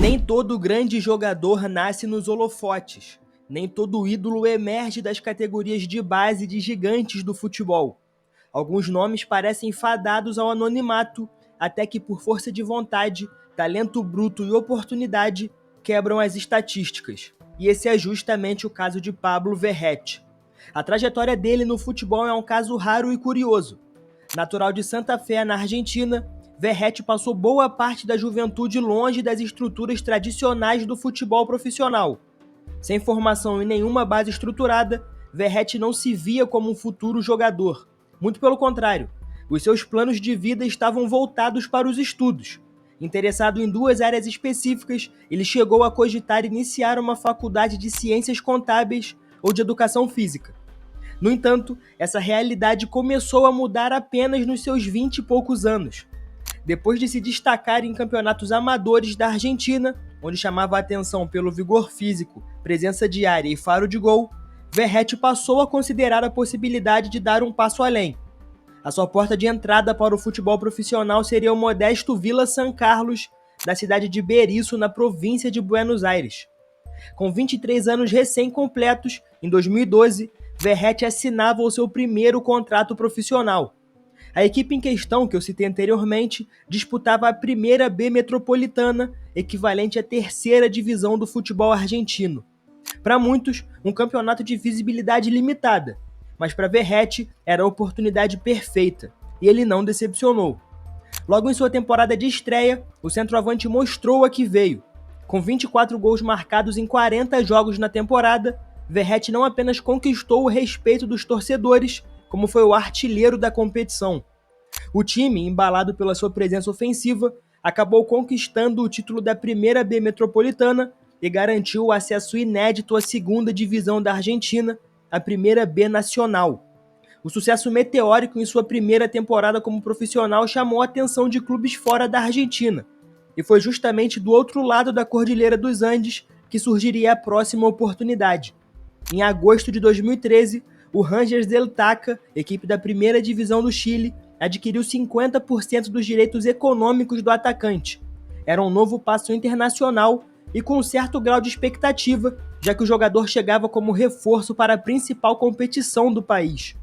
Nem todo grande jogador nasce nos holofotes. Nem todo ídolo emerge das categorias de base de gigantes do futebol. Alguns nomes parecem fadados ao anonimato, até que por força de vontade, talento bruto e oportunidade, quebram as estatísticas. E esse é justamente o caso de Pablo Verrete. A trajetória dele no futebol é um caso raro e curioso. Natural de Santa Fé, na Argentina, Verrete passou boa parte da juventude longe das estruturas tradicionais do futebol profissional. Sem formação e nenhuma base estruturada, Verrete não se via como um futuro jogador. Muito pelo contrário, os seus planos de vida estavam voltados para os estudos. Interessado em duas áreas específicas, ele chegou a cogitar iniciar uma faculdade de ciências contábeis ou de educação física. No entanto, essa realidade começou a mudar apenas nos seus 20 e poucos anos. Depois de se destacar em campeonatos amadores da Argentina, onde chamava a atenção pelo vigor físico, presença de área e faro de gol, Verrete passou a considerar a possibilidade de dar um passo além. A sua porta de entrada para o futebol profissional seria o modesto Villa San Carlos, da cidade de Berisso, na província de Buenos Aires. Com 23 anos recém-completos, em 2012, Verrete assinava o seu primeiro contrato profissional. A equipe em questão, que eu citei anteriormente, disputava a Primeira B Metropolitana, equivalente à terceira divisão do futebol argentino. Para muitos, um campeonato de visibilidade limitada, mas para Verrete era a oportunidade perfeita, e ele não decepcionou. Logo em sua temporada de estreia, o centroavante mostrou a que veio. Com 24 gols marcados em 40 jogos na temporada, Verrete não apenas conquistou o respeito dos torcedores, como foi o artilheiro da competição. O time, embalado pela sua presença ofensiva, acabou conquistando o título da Primeira B Metropolitana e garantiu o acesso inédito à segunda divisão da Argentina, a Primeira B Nacional. O sucesso meteórico em sua primeira temporada como profissional chamou a atenção de clubes fora da Argentina, e foi justamente do outro lado da Cordilheira dos Andes que surgiria a próxima oportunidade. Em agosto de 2013, o Rangers del Taca, equipe da primeira divisão do Chile, adquiriu 50% dos direitos econômicos do atacante. Era um novo passo internacional e com um certo grau de expectativa, já que o jogador chegava como reforço para a principal competição do país.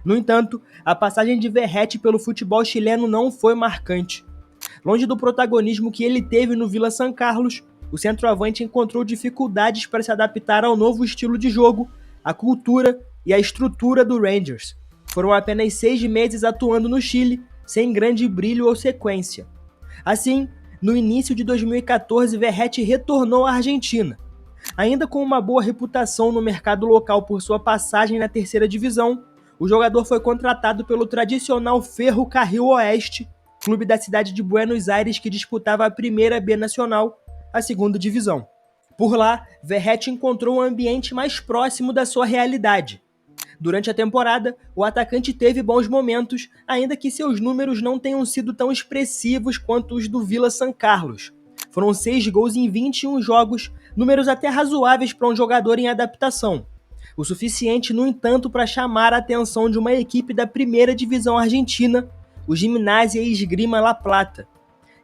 No entanto, a passagem de Verrete pelo futebol chileno não foi marcante. Longe do protagonismo que ele teve no Villa San Carlos, o centroavante encontrou dificuldades para se adaptar ao novo estilo de jogo, à cultura e à estrutura do Rangers. Foram apenas 6 meses atuando no Chile, sem grande brilho ou sequência. Assim, no início de 2014, Verrete retornou à Argentina. Ainda com uma boa reputação no mercado local por sua passagem na terceira divisão, o jogador foi contratado pelo tradicional Ferro Carril Oeste, clube da cidade de Buenos Aires que disputava a Primeira B Nacional, a segunda divisão. Por lá, Verrete encontrou um ambiente mais próximo da sua realidade. Durante a temporada, o atacante teve bons momentos, ainda que seus números não tenham sido tão expressivos quanto os do Villa San Carlos. Foram 6 gols em 21 jogos, números até razoáveis para um jogador em adaptação. O suficiente, no entanto, para chamar a atenção de uma equipe da primeira divisão argentina, o Gimnasia e Esgrima La Plata.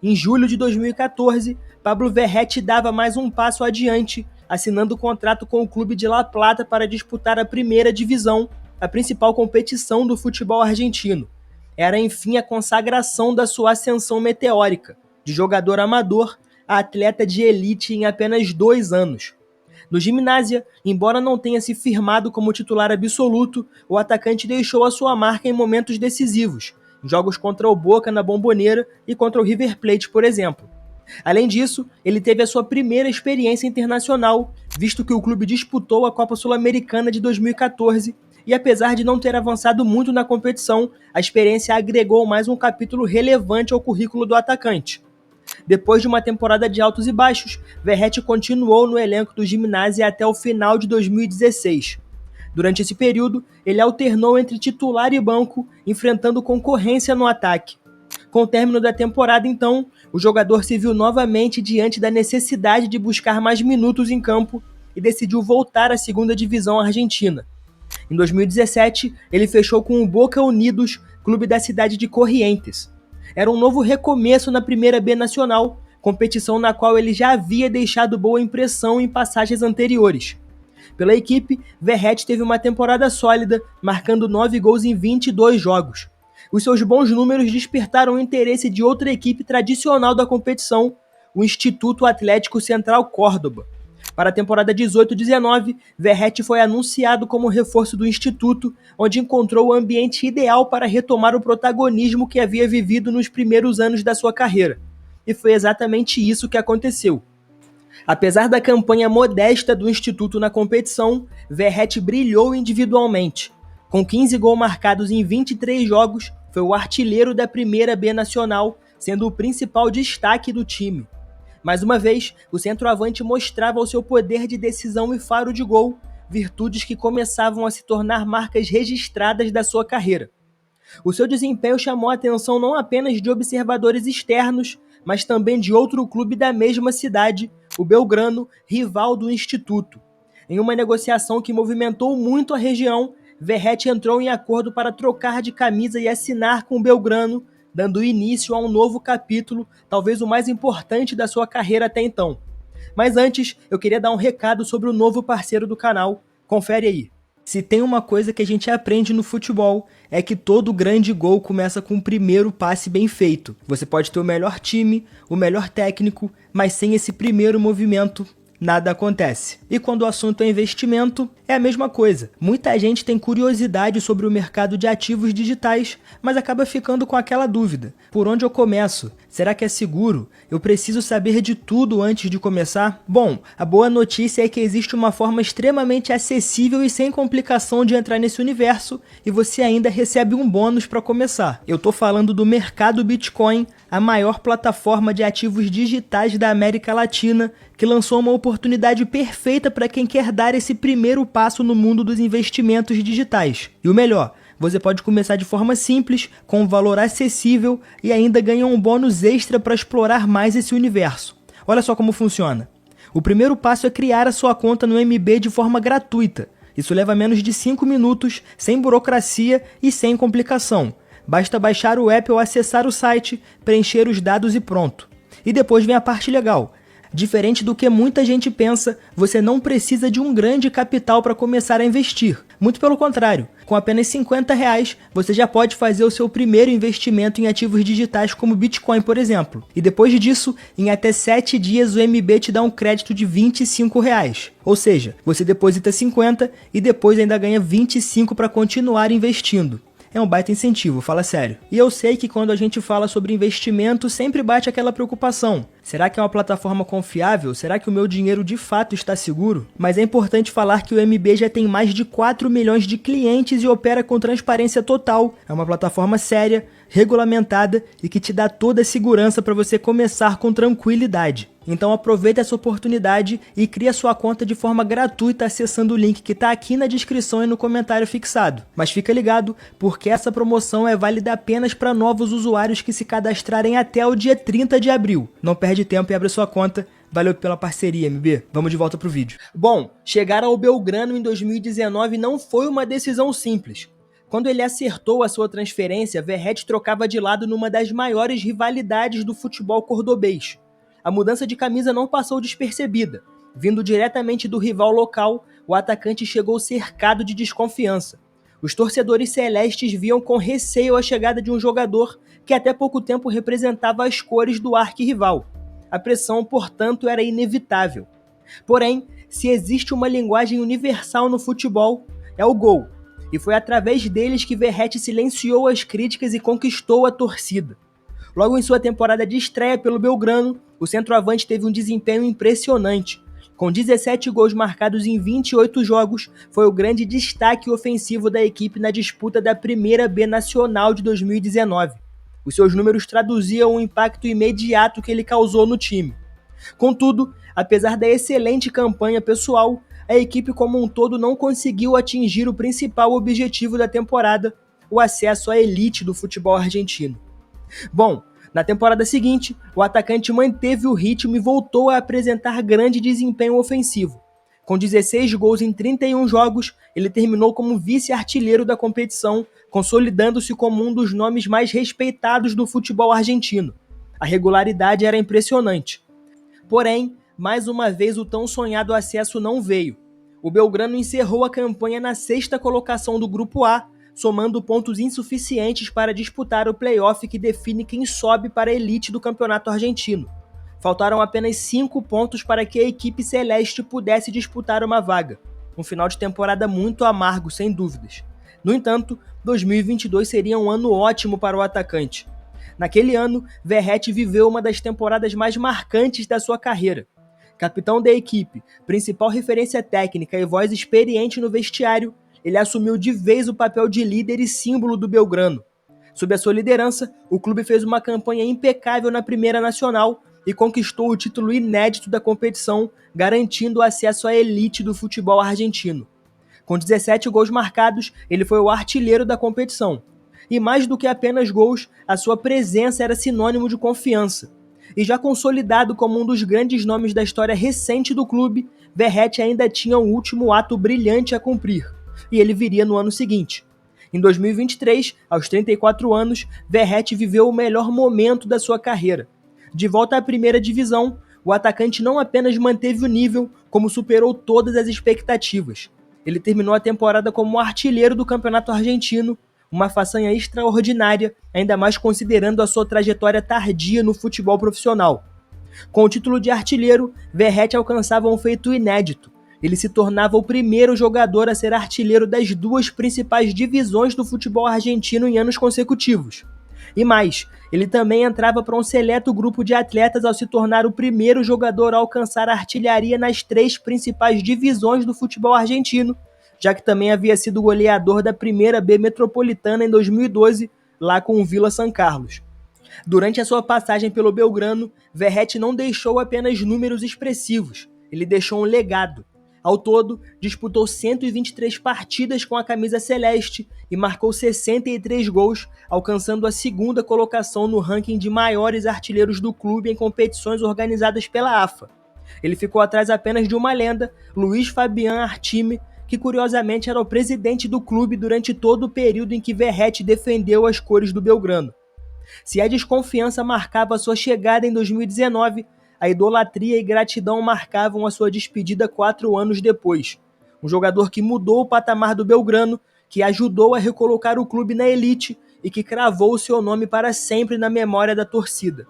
Em julho de 2014, Pablo Verrete dava mais um passo adiante, assinando contrato com o clube de La Plata para disputar a primeira divisão, a principal competição do futebol argentino. Era, enfim, a consagração da sua ascensão meteórica, de jogador amador a atleta de elite em apenas 2 anos. No Gimnasia, embora não tenha se firmado como titular absoluto, o atacante deixou a sua marca em momentos decisivos, em jogos contra o Boca na Bombonera e contra o River Plate, por exemplo. Além disso, ele teve a sua primeira experiência internacional, visto que o clube disputou a Copa Sul-Americana de 2014 e, apesar de não ter avançado muito na competição, a experiência agregou mais um capítulo relevante ao currículo do atacante. Depois de uma temporada de altos e baixos, Verrete continuou no elenco do Gimnasia até o final de 2016. Durante esse período, ele alternou entre titular e banco, enfrentando concorrência no ataque. Com o término da temporada, então, o jogador se viu novamente diante da necessidade de buscar mais minutos em campo e decidiu voltar à segunda divisão argentina. Em 2017, ele fechou com o Boca Unidos, clube da cidade de Corrientes. Era um novo recomeço na Primeira B Nacional, competição na qual ele já havia deixado boa impressão em passagens anteriores. Pela equipe, Verratti teve uma temporada sólida, marcando 9 gols em 22 jogos. Os seus bons números despertaram o interesse de outra equipe tradicional da competição, o Instituto Atlético Central Córdoba. Para a temporada 18-19, Verratti foi anunciado como reforço do Instituto, onde encontrou o ambiente ideal para retomar o protagonismo que havia vivido nos primeiros anos da sua carreira. E foi exatamente isso que aconteceu. Apesar da campanha modesta do Instituto na competição, Verratti brilhou individualmente. Com 15 gols marcados em 23 jogos, foi o artilheiro da Primeira B Nacional, sendo o principal destaque do time. Mais uma vez, o centroavante mostrava o seu poder de decisão e faro de gol, virtudes que começavam a se tornar marcas registradas da sua carreira. O seu desempenho chamou a atenção não apenas de observadores externos, mas também de outro clube da mesma cidade, o Belgrano, rival do Instituto. Em uma negociação que movimentou muito a região, Verratti entrou em acordo para trocar de camisa e assinar com o Belgrano, dando início a um novo capítulo, talvez o mais importante da sua carreira até então. Mas antes, eu queria dar um recado sobre o novo parceiro do canal. Confere aí. Se tem uma coisa que a gente aprende no futebol, é que todo grande gol começa com o primeiro passe bem feito. Você pode ter o melhor time, o melhor técnico, mas sem esse primeiro movimento, nada acontece. E quando o assunto é investimento, é a mesma coisa. Muita gente tem curiosidade sobre o mercado de ativos digitais, mas acaba ficando com aquela dúvida. Por onde eu começo? Será que é seguro? Eu preciso saber de tudo antes de começar? Bom, a boa notícia é que existe uma forma extremamente acessível e sem complicação de entrar nesse universo, e você ainda recebe um bônus para começar. Eu tô falando do Mercado Bitcoin, a maior plataforma de ativos digitais da América Latina, que lançou uma oportunidade perfeita para quem quer dar esse primeiro passo no mundo dos investimentos digitais. E o melhor, você pode começar de forma simples, com um valor acessível e ainda ganhar um bônus extra para explorar mais esse universo. Olha só como funciona. O primeiro passo é criar a sua conta no MB de forma gratuita. Isso leva menos de 5 minutos, sem burocracia e sem complicação. Basta baixar o app ou acessar o site, preencher os dados e pronto. E depois vem a parte legal. Diferente do que muita gente pensa, você não precisa de um grande capital para começar a investir. Muito pelo contrário, com apenas R$50, você já pode fazer o seu primeiro investimento em ativos digitais como Bitcoin, por exemplo. E depois disso, em até 7 dias o MB te dá um crédito de R$25. Ou seja, você deposita 50 e depois ainda ganha 25 para continuar investindo. É um baita incentivo, fala sério. E eu sei que quando a gente fala sobre investimento, sempre bate aquela preocupação. Será que é uma plataforma confiável? Será que o meu dinheiro de fato está seguro? Mas é importante falar que o MB já tem mais de 4 milhões de clientes e opera com transparência total. É uma plataforma séria, regulamentada e que te dá toda a segurança para você começar com tranquilidade. Então aproveita essa oportunidade e cria sua conta de forma gratuita acessando o link que está aqui na descrição e no comentário fixado. Mas fica ligado, porque essa promoção é válida apenas para novos usuários que se cadastrarem até o dia 30 de abril. Não perde tempo e abre sua conta. Valeu pela parceria, MB. Vamos de volta pro vídeo. Bom, chegar ao Belgrano em 2019 não foi uma decisão simples. Quando ele acertou a sua transferência, Verratti trocava de lado numa das maiores rivalidades do futebol cordobês. A mudança de camisa não passou despercebida. Vindo diretamente do rival local, o atacante chegou cercado de desconfiança. Os torcedores celestes viam com receio a chegada de um jogador que até pouco tempo representava as cores do arquirrival. A pressão, portanto, era inevitável. Porém, se existe uma linguagem universal no futebol, é o gol. E foi através deles que Verratti silenciou as críticas e conquistou a torcida. Logo em sua temporada de estreia pelo Belgrano, o centroavante teve um desempenho impressionante. Com 17 gols marcados em 28 jogos, foi o grande destaque ofensivo da equipe na disputa da Primeira B Nacional de 2019. Os seus números traduziam o impacto imediato que ele causou no time. Contudo, apesar da excelente campanha pessoal, a equipe como um todo não conseguiu atingir o principal objetivo da temporada, o acesso à elite do futebol argentino. Bom, na temporada seguinte, o atacante manteve o ritmo e voltou a apresentar grande desempenho ofensivo. Com 16 gols em 31 jogos, ele terminou como vice-artilheiro da competição, consolidando-se como um dos nomes mais respeitados do futebol argentino. A regularidade era impressionante. Porém, mais uma vez o tão sonhado acesso não veio. O Belgrano encerrou a campanha na 6ª colocação do Grupo A, somando pontos insuficientes para disputar o play-off que define quem sobe para a elite do campeonato argentino. Faltaram apenas 5 pontos para que a equipe celeste pudesse disputar uma vaga. Um final de temporada muito amargo, sem dúvidas. No entanto, 2022 seria um ano ótimo para o atacante. Naquele ano, Verratti viveu uma das temporadas mais marcantes da sua carreira. Capitão da equipe, principal referência técnica e voz experiente no vestiário, ele assumiu de vez o papel de líder e símbolo do Belgrano. Sob a sua liderança, o clube fez uma campanha impecável na Primeira Nacional e conquistou o título inédito da competição, garantindo o acesso à elite do futebol argentino. Com 17 gols marcados, ele foi o artilheiro da competição. E mais do que apenas gols, a sua presença era sinônimo de confiança. E já consolidado como um dos grandes nomes da história recente do clube, Verratti ainda tinha um último ato brilhante a cumprir. E ele viria no ano seguinte. Em 2023, aos 34 anos, Verratti viveu o melhor momento da sua carreira. De volta à primeira divisão, o atacante não apenas manteve o nível, como superou todas as expectativas. Ele terminou a temporada como artilheiro do campeonato argentino, uma façanha extraordinária, ainda mais considerando a sua trajetória tardia no futebol profissional. Com o título de artilheiro, Verratti alcançava um feito inédito. Ele se tornava o primeiro jogador a ser artilheiro das 2 principais divisões do futebol argentino em anos consecutivos. E mais, ele também entrava para um seleto grupo de atletas ao se tornar o primeiro jogador a alcançar a artilharia nas 3 principais divisões do futebol argentino, já que também havia sido goleador da Primeira B Metropolitana em 2012, lá com o Villa San Carlos. Durante a sua passagem pelo Belgrano, Verratti não deixou apenas números expressivos, ele deixou um legado. Ao todo, disputou 123 partidas com a camisa celeste e marcou 63 gols, alcançando a 2ª colocação no ranking de maiores artilheiros do clube em competições organizadas pela AFA. Ele ficou atrás apenas de uma lenda, Luiz Fabian Artime, que curiosamente era o presidente do clube durante todo o período em que Verratti defendeu as cores do Belgrano. Se a desconfiança marcava a sua chegada em 2019, a idolatria e gratidão marcavam a sua despedida 4 anos depois. Um jogador que mudou o patamar do Belgrano, que ajudou a recolocar o clube na elite e que cravou seu nome para sempre na memória da torcida.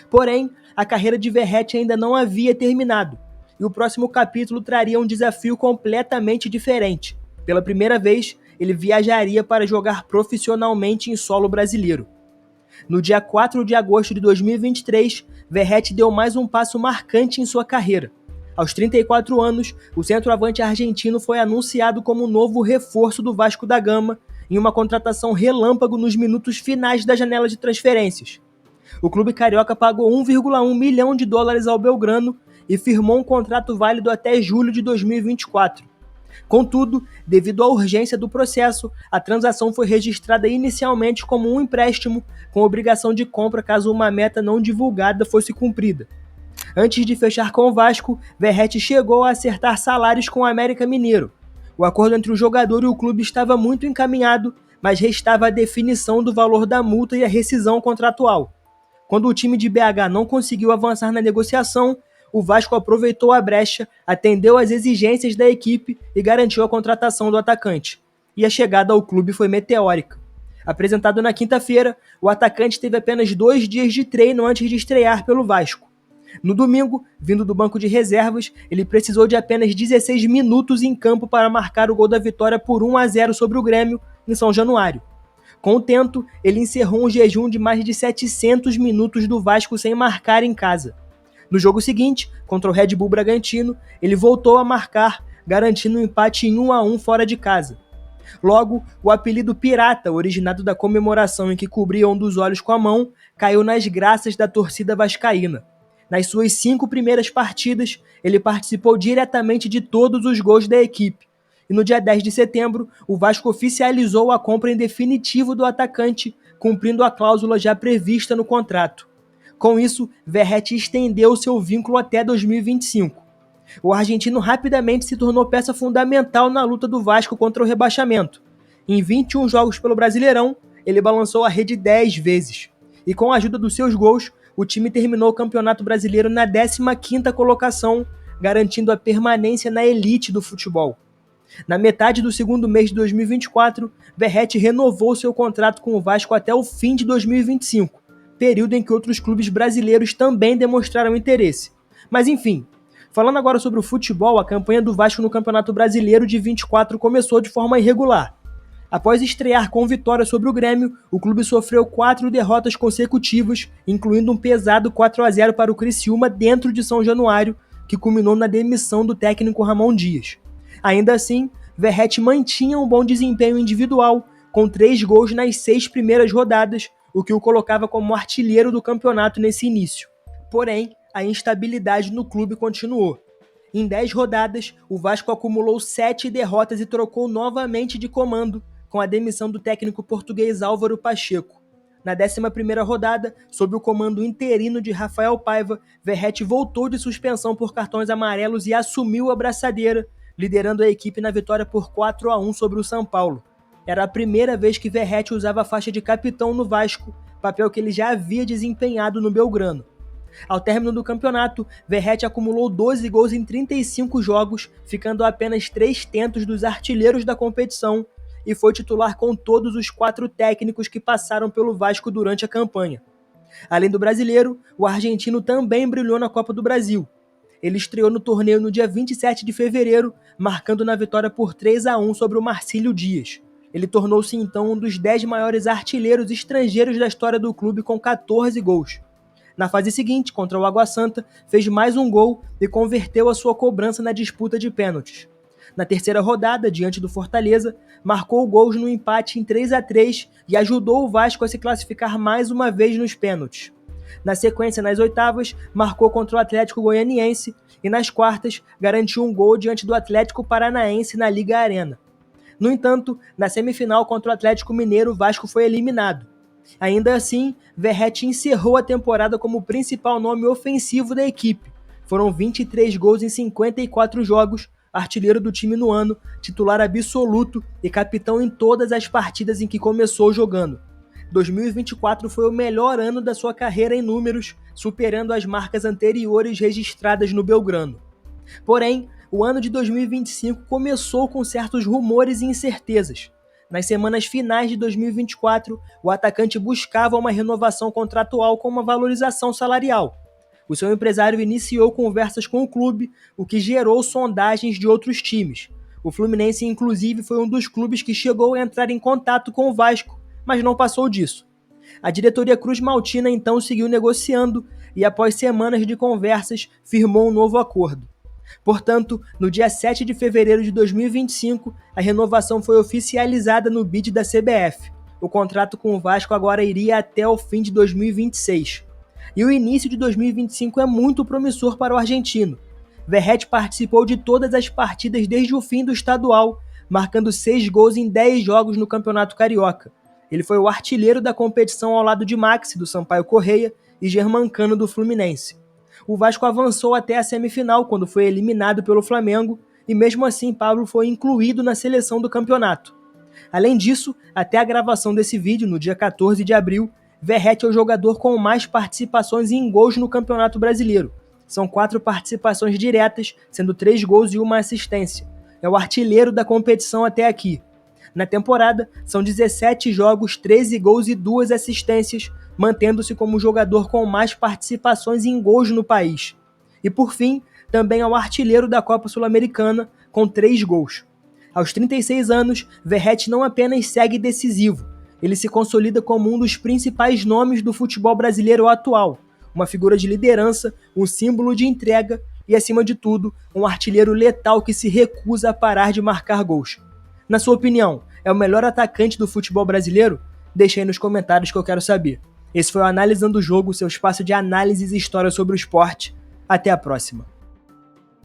Porém, a carreira de Verratti ainda não havia terminado, e o próximo capítulo traria um desafio completamente diferente. Pela primeira vez, ele viajaria para jogar profissionalmente em solo brasileiro. No dia 4 de agosto de 2023, Verratti deu mais um passo marcante em sua carreira. Aos 34 anos, o centroavante argentino foi anunciado como novo reforço do Vasco da Gama em uma contratação relâmpago nos minutos finais da janela de transferências. O clube carioca pagou $1,1 milhão ao Belgrano e firmou um contrato válido até julho de 2024. Contudo, devido à urgência do processo, a transação foi registrada inicialmente como um empréstimo, com obrigação de compra caso uma meta não divulgada fosse cumprida. Antes de fechar com o Vasco, Verratti chegou a acertar salários com o América Mineiro. O acordo entre o jogador e o clube estava muito encaminhado, mas restava a definição do valor da multa e a rescisão contratual. Quando o time de BH não conseguiu avançar na negociação, o Vasco aproveitou a brecha, atendeu às exigências da equipe e garantiu a contratação do atacante. E a chegada ao clube foi meteórica. Apresentado na quinta-feira, o atacante teve apenas 2 dias de treino antes de estrear pelo Vasco. No domingo, vindo do banco de reservas, ele precisou de apenas 16 minutos em campo para marcar o gol da vitória por 1-0 sobre o Grêmio, em São Januário. Contento, ele encerrou um jejum de mais de 700 minutos do Vasco sem marcar em casa. No jogo seguinte, contra o Red Bull Bragantino, ele voltou a marcar, garantindo um empate em 1-1 fora de casa. Logo, o apelido Pirata, originado da comemoração em que cobria um dos olhos com a mão, caiu nas graças da torcida vascaína. Nas suas 5 primeiras partidas, ele participou diretamente de todos os gols da equipe. E no dia 10 de setembro, o Vasco oficializou a compra em definitivo do atacante, cumprindo a cláusula já prevista no contrato. Com isso, Verratti estendeu seu vínculo até 2025. O argentino rapidamente se tornou peça fundamental na luta do Vasco contra o rebaixamento. Em 21 jogos pelo Brasileirão, ele balançou a rede 10 vezes. E com a ajuda dos seus gols, o time terminou o Campeonato Brasileiro na 15ª colocação, garantindo a permanência na elite do futebol. Na metade do segundo mês de 2024, Verratti renovou seu contrato com o Vasco até o fim de 2025, período em que outros clubes brasileiros também demonstraram interesse. Mas enfim, falando agora sobre o futebol, a campanha do Vasco no Campeonato Brasileiro de 24 começou de forma irregular. Após estrear com vitória sobre o Grêmio, o clube sofreu 4 derrotas consecutivas, incluindo um pesado 4-0 para o Criciúma dentro de São Januário, que culminou na demissão do técnico Ramon Dias. Ainda assim, Verratti mantinha um bom desempenho individual, com 3 gols nas 6 primeiras rodadas, o que o colocava como artilheiro do campeonato nesse início. Porém, a instabilidade no clube continuou. Em 10 rodadas, o Vasco acumulou 7 derrotas e trocou novamente de comando, com a demissão do técnico português Álvaro Pacheco. Na 11ª rodada, sob o comando interino de Rafael Paiva, Verratti voltou de suspensão por cartões amarelos e assumiu a braçadeira, liderando a equipe na vitória por 4-1 sobre o São Paulo. Era a primeira vez que Verratti usava a faixa de capitão no Vasco, papel que ele já havia desempenhado no Belgrano. Ao término do campeonato, Verratti acumulou 12 gols em 35 jogos, ficando a apenas 3 tentos dos artilheiros da competição, e foi titular com todos os 4 técnicos que passaram pelo Vasco durante a campanha. Além do brasileiro, o argentino também brilhou na Copa do Brasil. Ele estreou no torneio no dia 27 de fevereiro, marcando na vitória por 3-1 sobre o Marcílio Dias. Ele tornou-se então um dos 10 maiores artilheiros estrangeiros da história do clube com 14 gols. Na fase seguinte, contra o Água Santa, fez mais um gol e converteu a sua cobrança na disputa de pênaltis. Na terceira rodada, diante do Fortaleza, marcou gols no empate em 3-3 e ajudou o Vasco a se classificar mais uma vez nos pênaltis. Na sequência, nas oitavas, marcou contra o Atlético Goianiense e nas quartas, garantiu um gol diante do Atlético Paranaense na Liga Arena. No entanto, na semifinal contra o Atlético Mineiro, o Vasco foi eliminado. Ainda assim, Verratti encerrou a temporada como o principal nome ofensivo da equipe. Foram 23 gols em 54 jogos, artilheiro do time no ano, titular absoluto e capitão em todas as partidas em que começou jogando. 2024 foi o melhor ano da sua carreira em números, superando as marcas anteriores registradas no Belgrano. Porém, o ano de 2025 começou com certos rumores e incertezas. Nas semanas finais de 2024, o atacante buscava uma renovação contratual com uma valorização salarial. O seu empresário iniciou conversas com o clube, o que gerou sondagens de outros times. O Fluminense, inclusive, foi um dos clubes que chegou a entrar em contato com o Vasco, mas não passou disso. A diretoria Cruz-Maltina então seguiu negociando e, após semanas de conversas, firmou um novo acordo. Portanto, no dia 7 de fevereiro de 2025, a renovação foi oficializada no bid da CBF. O contrato com o Vasco agora iria até o fim de 2026. E o início de 2025 é muito promissor para o argentino. Verratti participou de todas as partidas desde o fim do estadual, marcando 6 gols em 10 jogos no Campeonato Carioca. Ele foi o artilheiro da competição ao lado de Maxi, do Sampaio Corrêa, e Germancano, do Fluminense. O Vasco avançou até a semifinal, quando foi eliminado pelo Flamengo, e mesmo assim Pablo foi incluído na seleção do campeonato. Além disso, até a gravação desse vídeo, no dia 14 de abril, Verratti é o jogador com mais participações em gols no Campeonato Brasileiro. São 4 participações diretas, sendo 3 gols e 1 assistência. É o artilheiro da competição até aqui. Na temporada, são 17 jogos, 13 gols e 2 assistências, mantendo-se como o jogador com mais participações em gols no país. E por fim, também é o artilheiro da Copa Sul-Americana, com 3 gols. Aos 36 anos, Verratti não apenas segue decisivo, ele se consolida como um dos principais nomes do futebol brasileiro atual, uma figura de liderança, um símbolo de entrega e, acima de tudo, um artilheiro letal que se recusa a parar de marcar gols. Na sua opinião, é o melhor atacante do futebol brasileiro? Deixe aí nos comentários que eu quero saber. Esse foi o Analisando o Jogo, seu espaço de análises e história sobre o esporte. Até a próxima.